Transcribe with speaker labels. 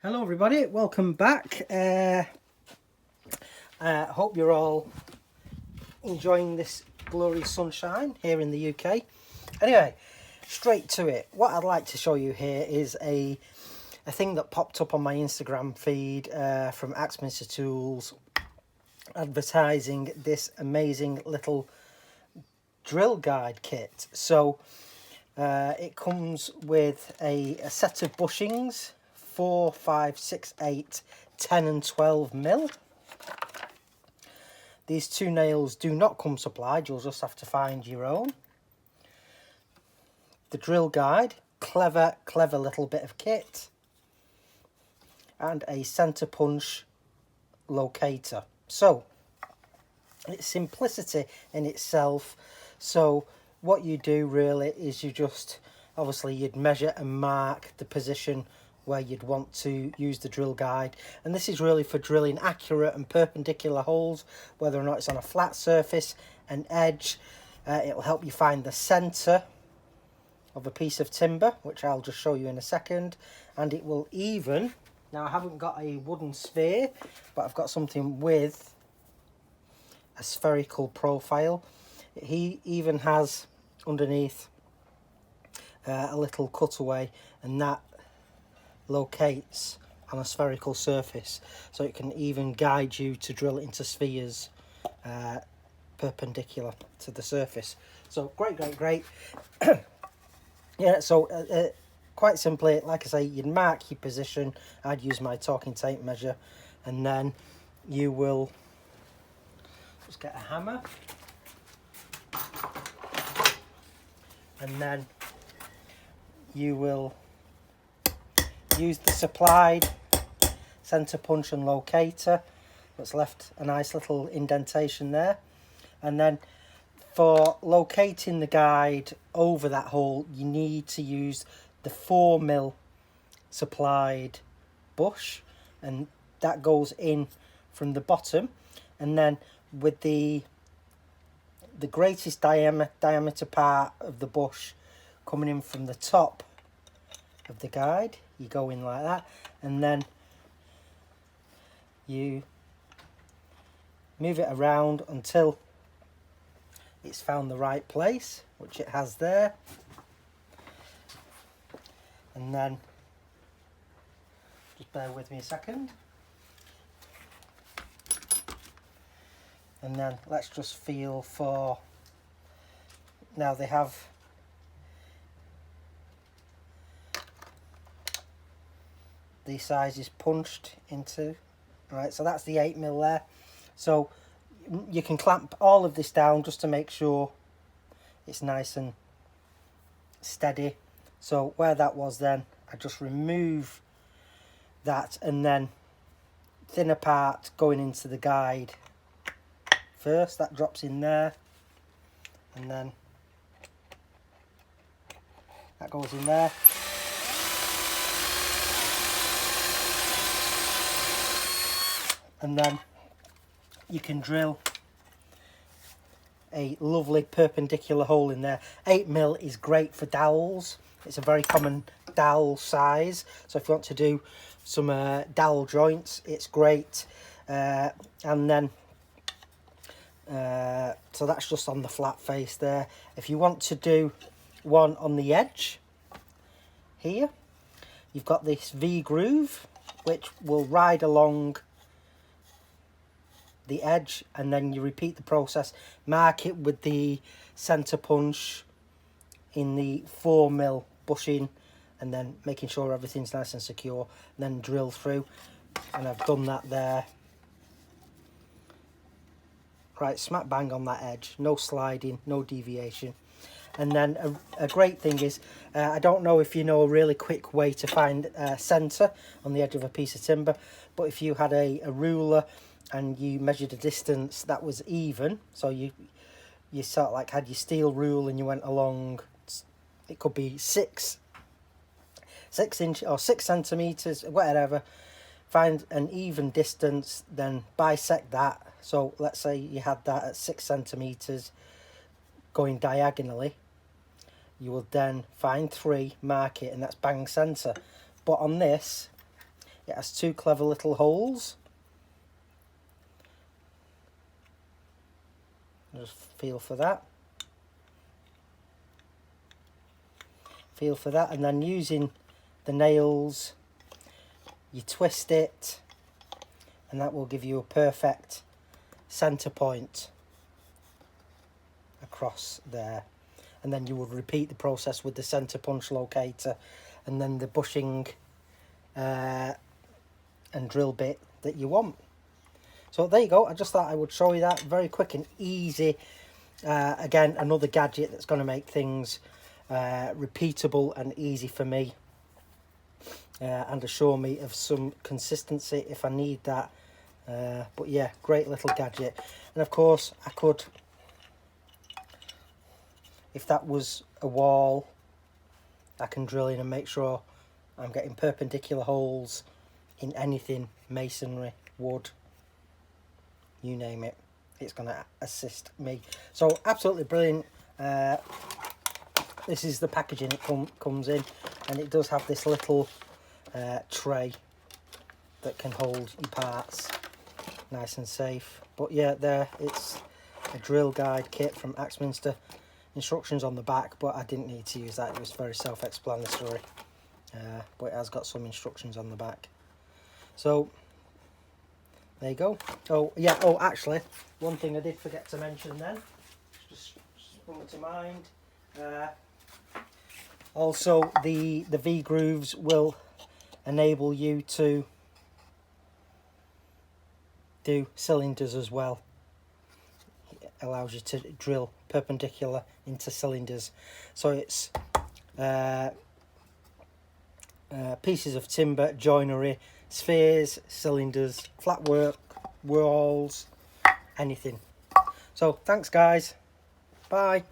Speaker 1: Hello everybody, welcome back. Hope you're all enjoying this glorious sunshine here in the UK. Anyway, straight to it. What I'd like to show you here is a thing that popped up on my Instagram feed from Axminster Tools, advertising this amazing little drill guide kit. So it comes with a set of bushings, 4, 5, 6, 8, 10 and 12 mil. These two nails do not come supplied, you'll just have to find your own. The drill guide, clever little bit of kit. And a centre punch locator. So, it's simplicity in itself. So, what you do really is you just, obviously you'd measure and mark the position where you'd want to use the drill guide, and this is really for drilling accurate and perpendicular holes, whether or not it's on a flat surface, an edge. It'll help you find the centre of a piece of timber, which I'll just show you in a second, and it will even, now I haven't got a wooden sphere, but I've got something with a spherical profile. He even has underneath a little cutaway, and that locates on a spherical surface, so it can even guide you to drill into spheres perpendicular to the surface. So great. Yeah, so quite simply, like I say, you'd mark your position. I'd use my talking tape measure, and then you will just get a hammer, and then you will use the supplied centre punch and locator that's left a nice little indentation there, and then for locating the guide over that hole you need to use the 4 mil supplied bush, and that goes in from the bottom, and then with the greatest diameter part of the bush coming in from the top of the guide, you go in like that, and then you move it around until it's found the right place, which it has there, and then just bear with me a second, and then let's just feel for, now they have these sizes punched into, right, so that's the 8 mil there. So you can clamp all of this down just to make sure it's nice and steady. So where that was then, I just remove that, and then thinner part going into the guide first, that drops in there, and then that goes in there. And then you can drill a lovely perpendicular hole in there. 8 mil is great for dowels. It's a very common dowel size. So if you want to do some dowel joints, it's great. And then, so that's just on the flat face there. If you want to do one on the edge here, you've got this V groove, which will ride along the edge, and then you repeat the process, mark it with the centre punch in the 4 mil bushing, and then making sure everything's nice and secure, and then drill through, and I've done that there, right smack bang on that edge, no sliding, no deviation. And then a great thing is, I don't know if you know a really quick way to find centre on the edge of a piece of timber, but if you had a ruler and you measured a distance that was even, so you sort of like had your steel rule and you went along, it could be 6 inch or 6 centimeters, whatever, find an even distance, then bisect that. So let's say you had that at 6 centimeters going diagonally, you will then find 3, mark it, and that's bang centre. But on this, It has two clever little holes. Just feel for that. Feel for that, and then using the nails, you twist it, and that will give you a perfect centre point across there. And then you would repeat the process with the centre punch locator, and then the bushing and drill bit that you want. So there you go. I just thought I would show you that. Very quick and easy. Again, another gadget that's going to make things repeatable and easy for me, and assure me of some consistency if I need that. But yeah, great little gadget. And of course, I could, if that was a wall, I can drill in and make sure I'm getting perpendicular holes in anything, masonry, wood, you name it. It's going to assist me. So absolutely brilliant. This is the packaging it comes in, and it does have this little tray that can hold your parts nice and safe. But yeah, there, it's a drill guide kit from Axminster. Instructions on the back, but I didn't need to use that. It was very self-explanatory, but it has got some instructions on the back. So there you go. Oh yeah, oh actually, one thing I did forget to mention then, just sprung to mind. Also, the V-grooves will enable you to do cylinders as well. It allows you to drill perpendicular into cylinders. So it's pieces of timber, joinery, spheres, cylinders, flat work, walls, anything. So thanks guys, bye.